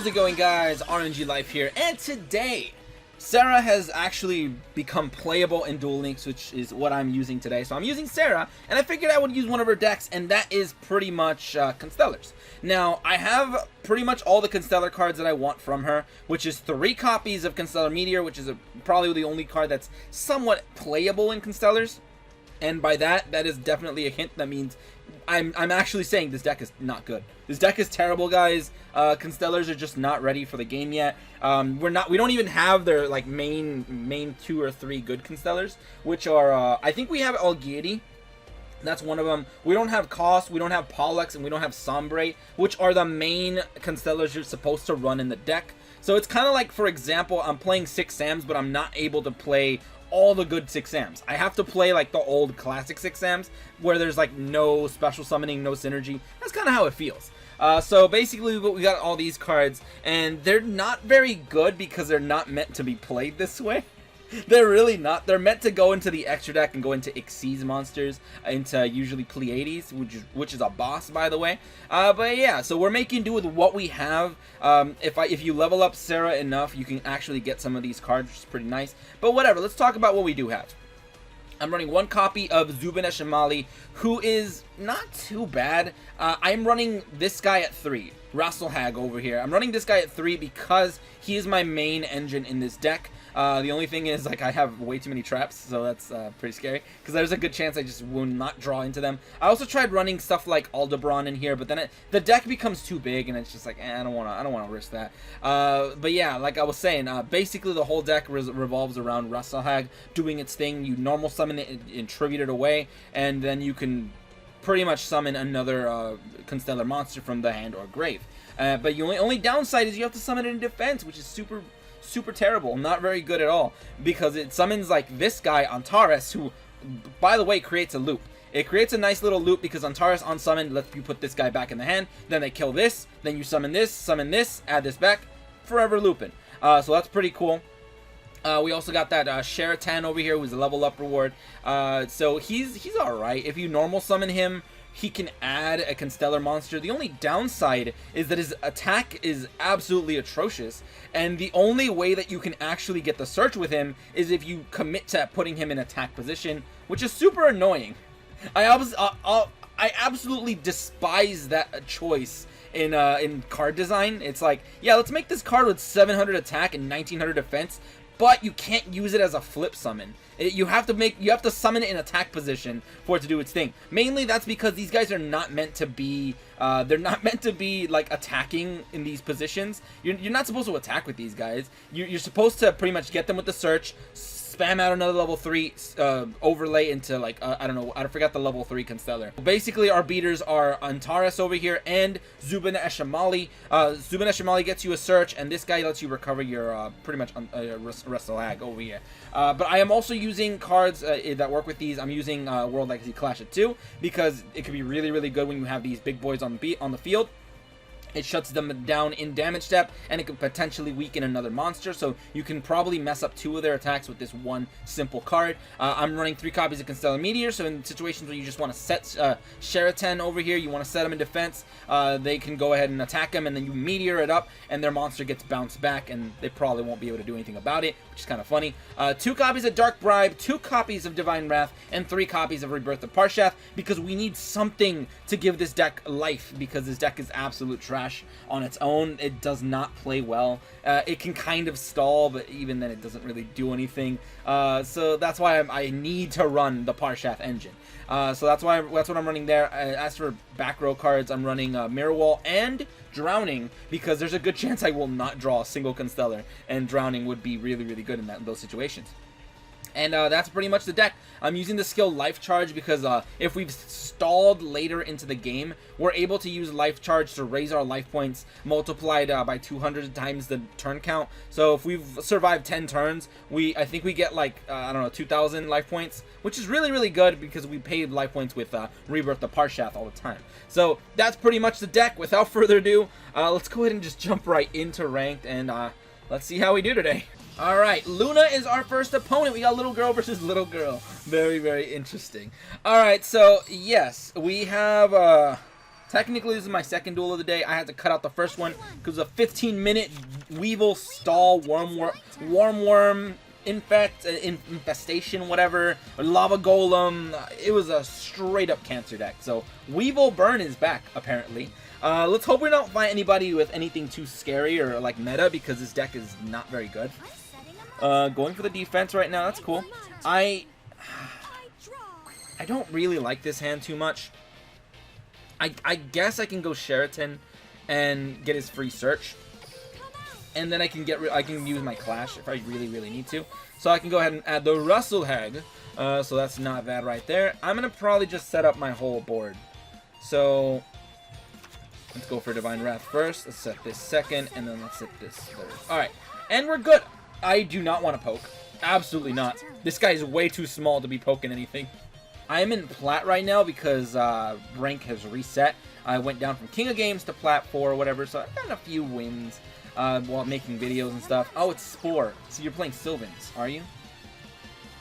How's it going, guys? aRenG Life here, and today Sarah has actually become playable in Duel Links, which is what I'm using today. So I'm using Sarah, and I figured I would use one of her decks, and that is pretty much Constellars. Now, I have pretty much all the Constellar cards that I want from her, which is 3 copies of Constellar Meteor, which is probably the only card that's somewhat playable in Constellars. And by that, that is definitely a hint. That means I'm actually saying this deck is not good. This deck is terrible, guys. Constellars are just not ready for the game yet. We don't even have their like main 2 or 3 good Constellars, which are I think we have YuGiOh. That's one of them. We don't have Cost, we don't have Pollux, and we don't have Sombre, which are the main Constellars you're supposed to run in the deck. So it's kind of like, for example, I'm playing 6 Sams, but I'm not able to play all the good 6 Sams. I have to play like the old classic 6 Sams where there's like no special summoning, no synergy. That's kind of how it feels. So basically we got all these cards, and they're not very good because they're not meant to be played this way. They're really not. They're meant to go into the extra deck and go into Xyz monsters, into usually Pleiades, which is a boss, by the way. But yeah, so we're making do with what we have. If you level up Sarah enough, you can actually get some of these cards, which is pretty nice. But whatever, let's talk about what we do have. I'm running 1 copy of YuGiOh, who is not too bad. I'm running this guy at 3. Rasselhag over here. I'm running this guy at 3 because he is my main engine in this deck. The only thing is, like, I have way too many traps, so that's pretty scary, because there's a good chance I just will not draw into them. I also tried running stuff like Aldebaran in here, but then the deck becomes too big, and it's just like, I don't want to risk that. But yeah, like I was saying, basically the whole deck revolves around Rasselhag doing its thing. You normal summon it and tribute it away, and then you can pretty much summon another Constellar monster from the hand or grave. But the only downside is you have to summon it in defense, which is super terrible, not very good at all, because it summons like this guy Antares, who, by the way, creates a loop. It creates a nice little loop because Antares on summon lets you put this guy back in the hand, then they kill this, then you summon this, add this back, forever looping. So that's pretty cool. We also got that Sheratan over here, who's a level up reward. So he's alright. If you normal summon him, he can add a Constellar monster. The only downside is that his attack is absolutely atrocious, and the only way that you can actually get the search with him is if you commit to putting him in attack position, which is super annoying. I absolutely despise that choice in card design. It's like, yeah, let's make this card with 700 attack and 1900 defense, but you can't use it as a flip summon. You have to summon it in attack position for it to do its thing. Mainly that's because these guys are not meant to be like attacking in these positions. You're not supposed to attack with these guys. You're supposed to pretty much get them with the search, spam out another level 3 overlay into like I don't know, I forgot the level 3 Constellar. Basically our beaters are Antares over here and Zubin-Eshemali. Zubin-Eshemali gets you a search, and this guy lets you recover your pretty much Rasselhag over here. But I am also using cards that work with these. I'm using World Legacy Clash at 2 because it can be really good when you have these big boys on the field. It shuts them down in damage step, and it can potentially weaken another monster, so you can probably mess up 2 of their attacks with this one simple card. I'm running 3 copies of Constellar Meteor, so in situations where you just want to set Sheratan over here, you want to set him in defense, they can go ahead and attack him, and then you Meteor it up, and their monster gets bounced back, and they probably won't be able to do anything about it, which is kind of funny. 2 copies of Dark Bribe, 2 copies of Divine Wrath, and 3 copies of Rebirth of Parshath, because we need something to give this deck life, because this deck is absolute trash on its own. It does not play well. It can kind of stall, but even then it doesn't really do anything. So that's why I need to run the Parshath engine. So that's what I'm running there. As for back row cards, I'm running Mirror Wall and Drowning, because there's a good chance I will not draw a single Constellar, and Drowning would be really good in those situations. And that's pretty much the deck. I'm using the skill Life Charge because if we've stalled later into the game, we're able to use Life Charge to raise our life points multiplied by 200 times the turn count. So if we've survived 10 turns, I think we get like, I don't know, 2,000 life points, which is really good because we paid life points with Rebirth of Parshath all the time. So that's pretty much the deck. Without further ado, let's go ahead and just jump right into Ranked, and let's see how we do today. Alright, Luna is our first opponent. We got little girl versus little girl. Very interesting. Alright, so yes, we have Technically, this is my second duel of the day. I had to cut out the first one because it was a 15-minute Weevil stall worm infestation, whatever, or lava golem. It was a straight-up cancer deck. So Weevil Burn is back, apparently. Let's hope we don't find anybody with anything too scary or like meta, because this deck is not very good. Going for the defense right now. That's cool. I don't really like this hand too much. I guess I can go Sheraton and get his free search, and then I can use my Clash if I really need to. So I can go ahead and add the Russelhag. So that's not bad right there. I'm gonna probably just set up my whole board. So let's go for Divine Wrath first. Let's set this second, and then let's set this third. All right, and we're good. I do not want to poke. Absolutely not. This guy is way too small to be poking anything. I am in Plat right now because rank has reset. I went down from King of Games to Plat 4 or whatever, so I've gotten a few wins while making videos and stuff. Oh, it's Spore. So you're playing Sylvans, are you?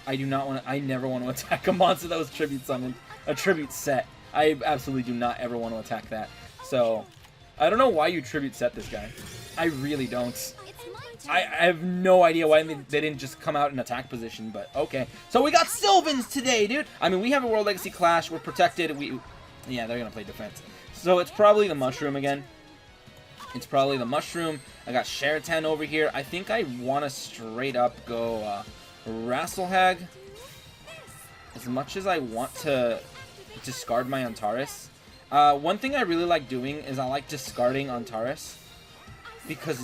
I do not want to. I never want to attack a monster that was tribute summoned, a tribute set. I absolutely do not ever want to attack that. So I don't know why you tribute set this guy. I really don't. I have no idea why they didn't just come out in attack position, but okay. So we got Sylvans today, dude. I mean, we have a World Legacy Clash. We're protected. Yeah, they're going to play defense. So it's probably the Mushroom again. It's probably the Mushroom. I got Sheraton over here. I think I want to straight up go Rasselhag. As much as I want to discard my Antares. One thing I really like doing is I like discarding Antares, because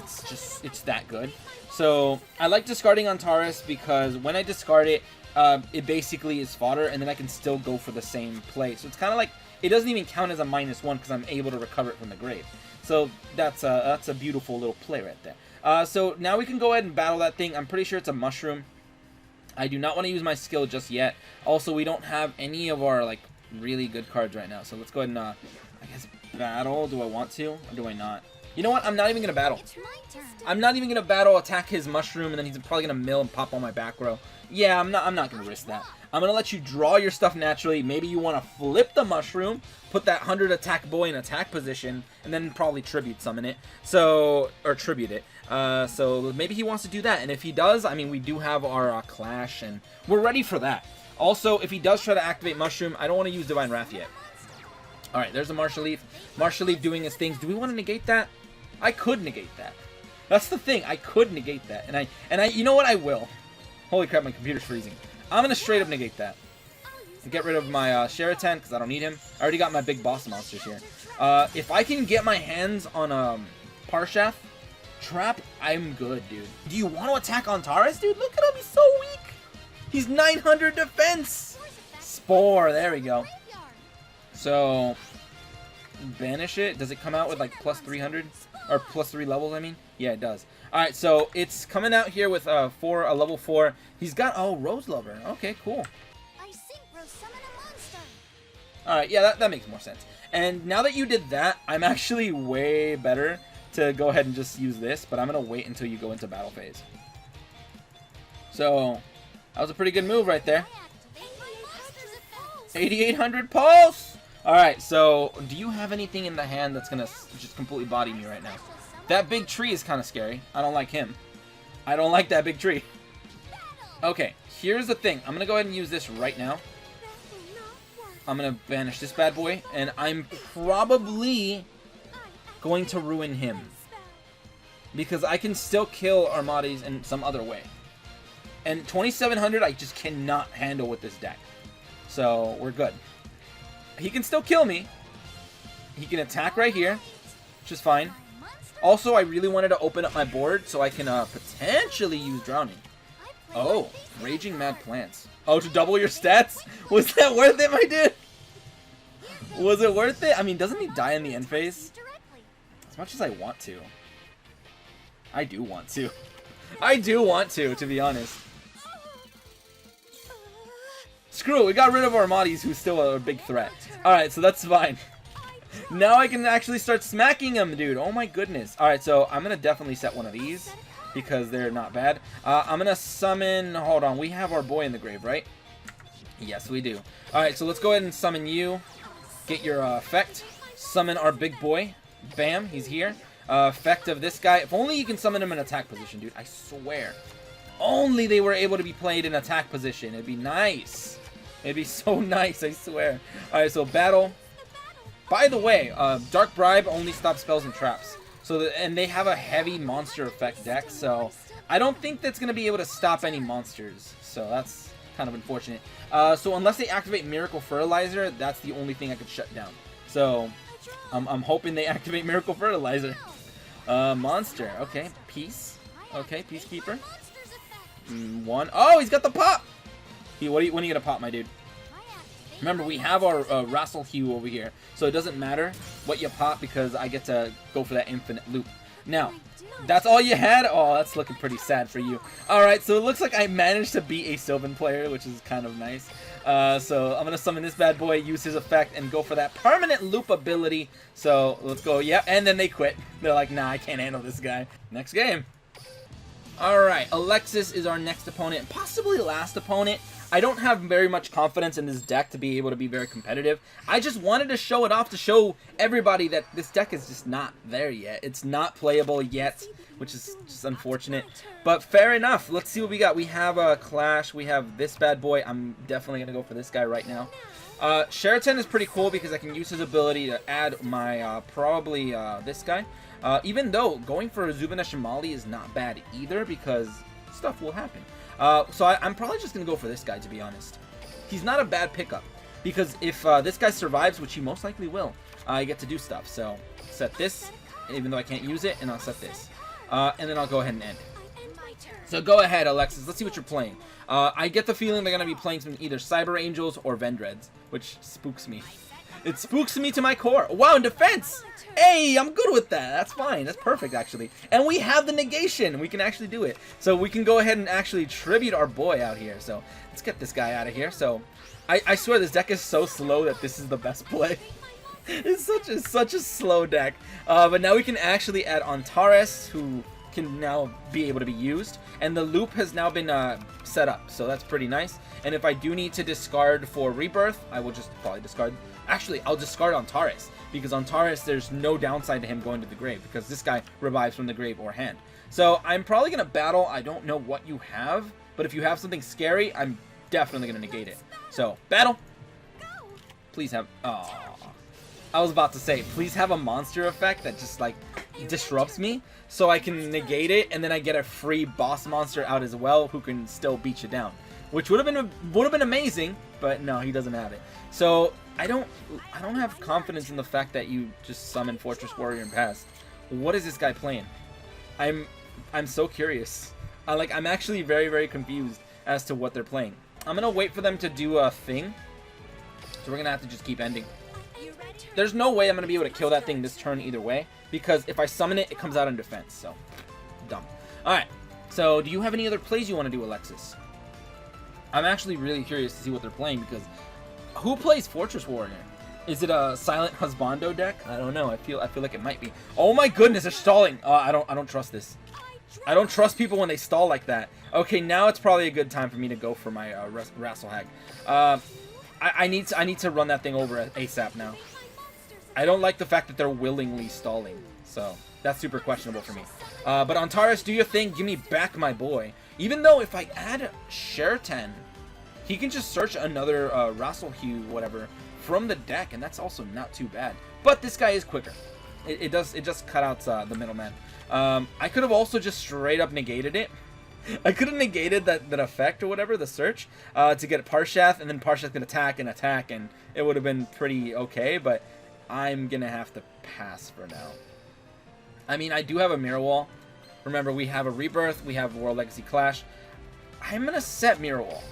it's that good. So I like discarding Antares because when I discard it, it basically is fodder, and then I can still go for the same play. So it's kind of like, it doesn't even count as a -1 because I'm able to recover it from the grave. So that's a beautiful little play right there. So now we can go ahead and battle that thing. I'm pretty sure it's a Mushroom. I do not want to use my skill just yet. Also, we don't have any of our like really good cards right now. So let's go ahead and I guess battle. Do I want to or do I not? You know what? I'm not even going to battle. I'm not even going to battle, attack his Mushroom, and then he's probably going to mill and pop on my back row. Yeah, I'm not going to risk that. I'm going to let you draw your stuff naturally. Maybe you want to flip the Mushroom, put that 100 attack boy in attack position, and then probably tribute summon it. So, or tribute it. So maybe he wants to do that. And if he does, I mean, we do have our Clash, and we're ready for that. Also, if he does try to activate Mushroom, I don't want to use Divine Wrath yet. Alright, there's a Martial Leaf. Martial Leaf doing his things. Do we want to negate that? I could negate that. That's the thing. I could negate that. And I you know what? I will. Holy crap, my computer's freezing. I'm going to straight up negate that. And get rid of my Sheraton, because I don't need him. I already got my big boss monsters here. If I can get my hands on Parshath Trap, I'm good, dude. Do you want to attack Antares, dude? Look at him. He's so weak. He's 900 defense. Spore. There we go. So, banish it. Does it come out with like plus 300? Or plus 3 levels, I mean? Yeah, it does. Alright, so it's coming out here with a level 4. He's got, oh, Rose Lover. Okay, cool. Alright, yeah, that makes more sense. And now that you did that, I'm actually way better to go ahead and just use this, but I'm going to wait until you go into battle phase. So, that was a pretty good move right there. 8,800 pulse! Alright, so do you have anything in the hand that's going to just completely body me right now? That big tree is kind of scary. I don't like him. I don't like that big tree. Okay, here's the thing. I'm going to go ahead and use this right now. I'm going to banish this bad boy, and I'm probably going to ruin him. Because I can still kill Armades in some other way. And 2,700 I just cannot handle with this deck. So, we're good. He can still kill me. He can attack right here, which is fine. Also, I really wanted to open up my board so I can potentially use Drowning. Oh, Raging Mad Plants. Oh, to double your stats? Was that worth it, my dude? Was it worth it? I mean, doesn't he die in the end phase? As much as I want to. I do want to. I do want to be honest. Screw it, we got rid of Armades, who's still a big threat. Alright, so that's fine. Now I can actually start smacking him, dude. Oh my goodness. Alright, so I'm going to definitely set one of these, because they're not bad. I'm going to summon... Hold on, we have our boy in the grave, right? Yes, we do. Alright, so let's go ahead and summon you. Get your effect. summon our big boy. Bam, he's here. Effect of this guy. If only you can summon him in attack position, dude. I swear. Only they were able to be played in attack position. It'd be nice. It'd be so nice, I swear. Alright, so battle. By the way, Dark Bribe only stops spells and traps. So, and they have a heavy monster effect deck, so I don't think that's going to be able to stop any monsters. So that's kind of unfortunate. So unless they activate Miracle Fertilizer, that's the only thing I could shut down. So I'm hoping they activate Miracle Fertilizer. Monster. Okay. Peace. Okay. Peacekeeper. One. Oh, he's got the pop! When are you going to pop, my dude? Remember, we have our YuGiOh over here, so it doesn't matter what you pop because I get to go for that infinite loop. Now, that's all you had? Oh, that's looking pretty sad for you. Alright, so it looks like I managed to beat a Sylvan player, which is kind of nice. So I'm going to summon this bad boy, use his effect, and go for that permanent loop ability. So let's go. Yep, and then they quit. They're like, nah, I can't handle this guy. Next game. Alright, Alexis is our next opponent, possibly last opponent. I don't have very much confidence in this deck to be able to be very competitive. I just wanted to show it off to show everybody that this deck is just not there yet. It's not playable yet, which is just unfortunate. But fair enough. Let's see what we got. We have a Clash. We have this bad boy. I'm definitely going to go for this guy right now. Sheraton is pretty cool because I can use his ability to add my, probably this guy. Even though going for Zubina Shimali is not bad either because stuff will happen. So I'm probably just going to go for this guy, to be honest. He's not a bad pickup, because if this guy survives, which he most likely will, I get to do stuff. So, set this, even though I can't use it, and I'll set this. And then I'll go ahead and end. So go ahead, Alexis. Let's see what you're playing. I get the feeling they're going to be playing some either Cyber Angels or Vendreads, which spooks me. It spooks me to my core. Wow, in defense! Hey, I'm good with that. That's fine. That's perfect, actually. And we have the negation. We can actually do it. So we can go ahead and actually tribute our boy out here. So let's get this guy out of here. So I swear this deck is so slow that this is the best play. It's such a slow deck. But now we can actually add Antares, who can now be able to be used. And the loop has now been set up. So that's pretty nice. And if I do need to discard for Rebirth, I will just probably discard. Actually, I'll discard Antares, because Antares, there's no downside to him going to the grave, because this guy revives from the grave or hand. So I'm probably going to battle. I don't know what you have, but if you have something scary, I'm definitely going to negate it. So, battle. Please have... Oh, I was about to say, please have a monster effect that just, like, disrupts me, so I can negate it, and then I get a free boss monster out as well, who can still beat you down. Which would have been amazing, but no, he doesn't have it. So I don't have confidence in the fact that you just summon Fortress Warrior and pass. What is this guy playing? I'm so curious. I'm actually very, very confused as to what they're playing. I'm gonna wait for them to do a thing. So we're gonna have to just keep ending. There's no way I'm gonna be able to kill that thing this turn either way, because if I summon it, it comes out in defense. So dumb. All right. So do you have any other plays you want to do, Alexis? I'm actually really curious to see what they're playing, because who plays Fortress Warrior? Is it a Silent Husbando deck? I don't know. I feel like it might be. Oh my goodness, they're stalling. I don't trust this. I don't trust people when they stall like that. Okay, now it's probably a good time for me to go for my Rasselhag. I need to run that thing over ASAP now. I don't like the fact that they're willingly stalling. So that's super questionable for me. But Antares, do your thing. Give me back my boy. Even though if I add Sheraton, he can just search another YuGiOh whatever from the deck, and that's also not too bad. But this guy is quicker. It just cut out the middleman. I could have also just straight up negated it. I could have negated that effect or whatever, the search, to get Parshath, and then Parshath can attack, and it would have been pretty okay, but I'm gonna have to pass for now. I mean, I do have a Mirror Wall. Remember, we have a Rebirth, we have World Legacy Clash. I'm gonna set Mirror Wall.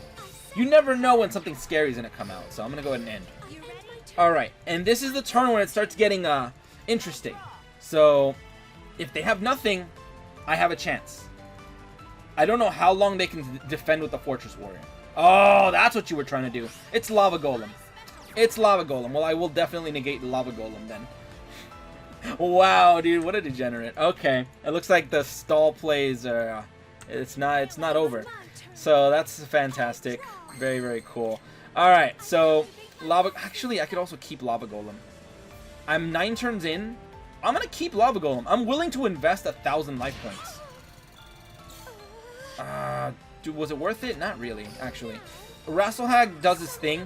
You never know when something scary is gonna come out, so I'm gonna go ahead and end. Alright, and this is the turn when it starts getting interesting. So, if they have nothing, I have a chance. I don't know how long they can defend with the Fortress Warrior. Oh, that's what you were trying to do. It's Lava Golem. It's Lava Golem. Well, I will definitely negate the Lava Golem then. Wow, dude, what a degenerate. Okay, it looks like the stall plays are... it's not over. So that's fantastic. Very, very cool. Alright, so Lava... Actually, I could also keep Lava Golem. I'm 9 turns in. I'm gonna keep Lava Golem. I'm willing to invest 1,000 life points. Dude, was it worth it? Not really, actually. Rasselhag does his thing.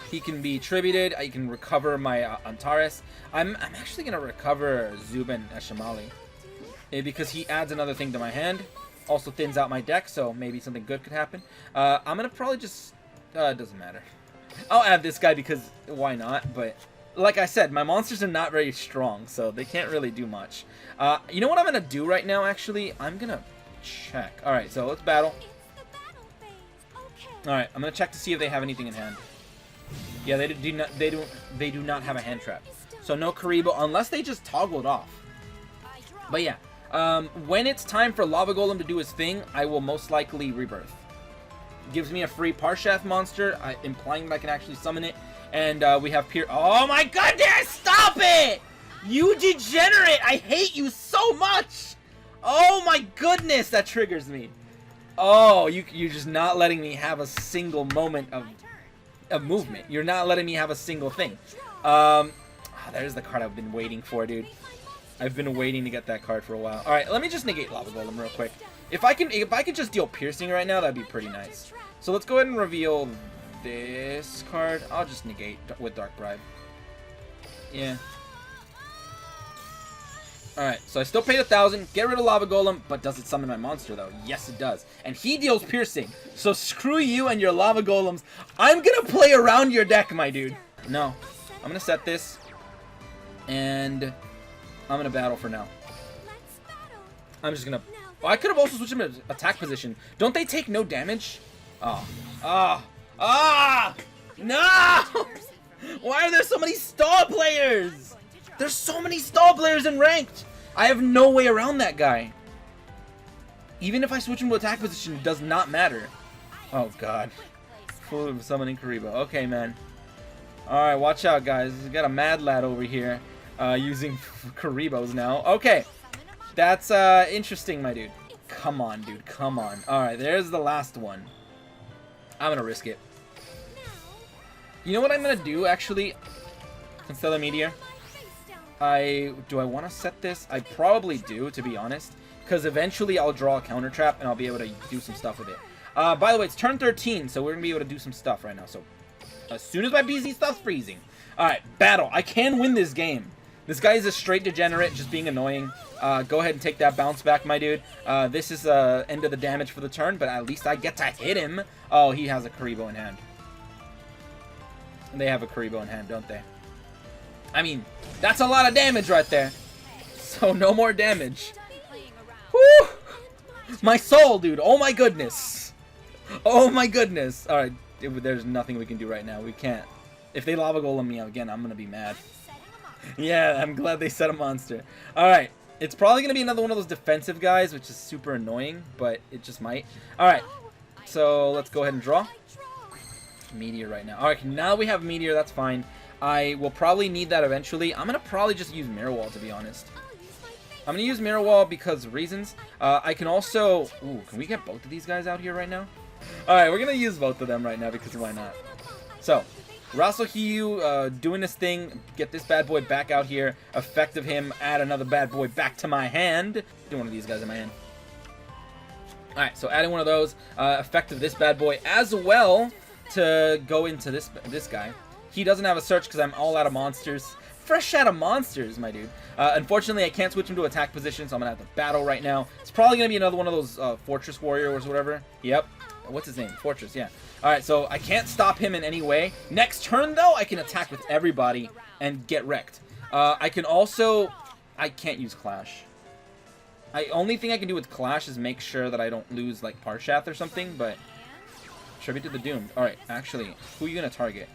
He can be tributed. I can recover my Antares. I'm actually gonna recover Zubin Eshamali because he adds another thing to my hand. Also thins out my deck, so maybe something good could happen. I'm gonna probably just it doesn't matter. I'll add this guy because why not? But like I said, my monsters are not very strong, so they can't really do much. You know what I'm gonna do right now? Actually, I'm gonna check. All right, so let's battle. All right, I'm gonna check to see if they have anything in hand. Yeah, they do not have a hand trap. So no Karibo unless they just toggle it off. But yeah, when it's time for Lava Golem to do his thing, I will most likely rebirth. Gives me a free Parshath monster, implying that I can actually summon it. And we have Pier. Oh my goodness! Stop it! You degenerate! I hate you so much! Oh my goodness, that triggers me. Oh, you're just not letting me have a single moment of movement. You're not letting me have a single thing. There's the card I've been waiting for, dude. I've been waiting to get that card for a while. All right, let me just negate Lava Golem real quick. If I could just deal piercing right now, that'd be pretty nice. So let's go ahead and reveal this card. I'll just negate with Dark Bribe. Yeah. Alright, so I still paid 1,000, get rid of Lava Golem, but does it summon my monster though? Yes, it does. And he deals piercing. So screw you and your Lava Golems. I'm gonna play around your deck, my dude. No. I'm gonna set this. And I'm gonna battle for now. I'm just gonna... Oh, I could have also switched him to attack position. Don't they take no damage? Oh. No! Why are there so many stall players? There's so many stall players in ranked. I have no way around that guy. Even if I switch him to attack position, it does not matter. Oh god. Full of summoning Karibo. Okay, man. Alright, watch out, guys. We got a mad lad over here using Karibos now. Okay. That's interesting, my dude. Come on, dude. Come on. Alright, there's the last one. I'm gonna risk it. You know what I'm gonna do, actually? CONSTELLAR METEOR. Do I want to set this? I probably do, to be honest. Because eventually I'll draw a counter trap and I'll be able to do some stuff with it. By the way, it's turn 13, so we're going to be able to do some stuff right now. So, as soon as my BZ stops freezing. Alright, battle. I can win this game. This guy is a straight degenerate, just being annoying. Go ahead and take that bounce back, my dude. This is end of the damage for the turn, but at least I get to hit him. Oh, he has a Karibo in hand. They have a Karibo in hand, don't they? I mean, that's a lot of damage right there. So no more damage. Woo! My soul, dude. Oh my goodness. Oh my goodness. Alright, there's nothing we can do right now. We can't. If they Lava Golem me again, I'm gonna be mad. Yeah, I'm glad they set a monster. Alright, it's probably gonna be another one of those defensive guys, which is super annoying, but it just might. Alright, so let's go ahead and draw. Meteor right now. Alright, now we have Meteor, that's fine. I will probably need that eventually. I'm going to probably just use Mirror Wall, to be honest. I'm going to use Mirror Wall because reasons. I can also... Ooh, can we get both of these guys out here right now? Alright, we're going to use both of them right now because why not? So, YuGiOh doing this thing. Get this bad boy back out here. Effect of him. Add another bad boy back to my hand. Do one of these guys in my hand. Alright, so adding one of those. Effect of this bad boy as well to go into this guy. He doesn't have a search because I'm all out of monsters. Fresh out of monsters, my dude. Unfortunately, I can't switch him to attack position, so I'm going to have to battle right now. It's probably going to be another one of those Fortress Warriors or whatever. Yep. What's his name? Fortress, yeah. Alright, so I can't stop him in any way. Next turn, though, I can attack with everybody and get wrecked. I can also... I can't use Clash. Only thing I can do with Clash is make sure that I don't lose, like, Parshath or something, but... Tribute to the Doomed. Alright, actually, who are you going to target?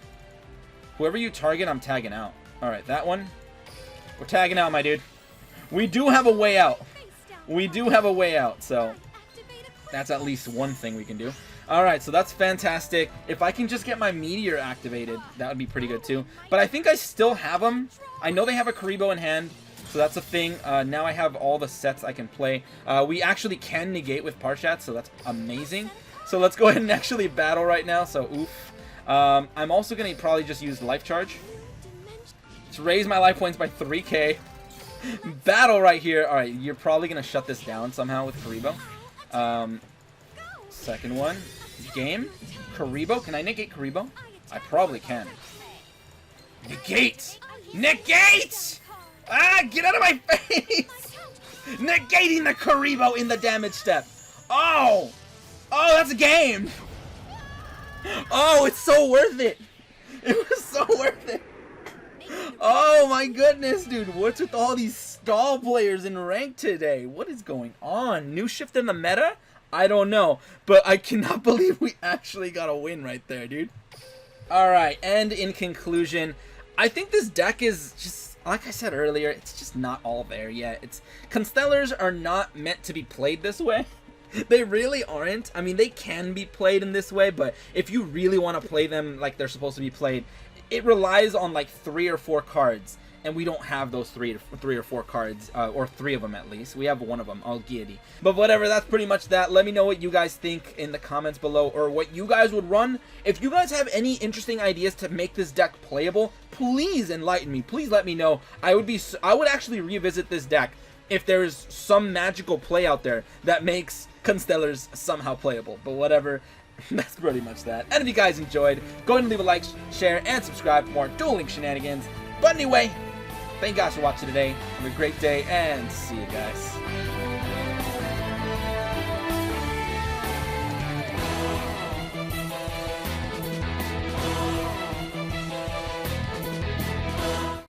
Whoever you target, I'm tagging out. Alright, that one. We're tagging out, my dude. We do have a way out. We do have a way out, so... That's at least one thing we can do. Alright, so that's fantastic. If I can just get my Meteor activated, that would be pretty good too. But I think I still have them. I know they have a Karibo in hand, so that's a thing. Now I have all the sets I can play. We actually can negate with Parshath, so that's amazing. So let's go ahead and actually battle right now, so oof. I'm also going to probably just use Life Charge Let's raise my life points by 3k. Battle right here. Alright, you're probably going to shut this down somehow with Karibo. Second one. Game. Karibo. Can I negate Karibo? I probably can. Negate! Negate! Ah, get out of my face! Negating the Karibo in the damage step. Oh! Oh, that's a game! Oh, it's so worth it! It was so worth it! Oh my goodness, dude. What's with all these stall players in rank today? What is going on? New shift in the meta? I don't know. But I cannot believe we actually got a win right there, dude. Alright, and in conclusion, I think this deck is just, like I said earlier, it's just not all there yet. Constellars are not meant to be played this way. They really aren't. I mean, they can be played in this way, but if you really want to play them like they're supposed to be played, it relies on like 3 or 4 cards, and we don't have those 3 or 4 cards, or 3 of them at least. We have 1 of them, Algieri. But whatever, that's pretty much that. Let me know what you guys think in the comments below, or what you guys would run. If you guys have any interesting ideas to make this deck playable, please enlighten me. Please let me know. I would actually revisit this deck if there's some magical play out there that makes Constellars somehow playable. But whatever, that's pretty much that. And if you guys enjoyed, go ahead and leave a like, share, and subscribe for more Duel Link shenanigans. But anyway, thank you guys for watching today. Have a great day, and see you guys.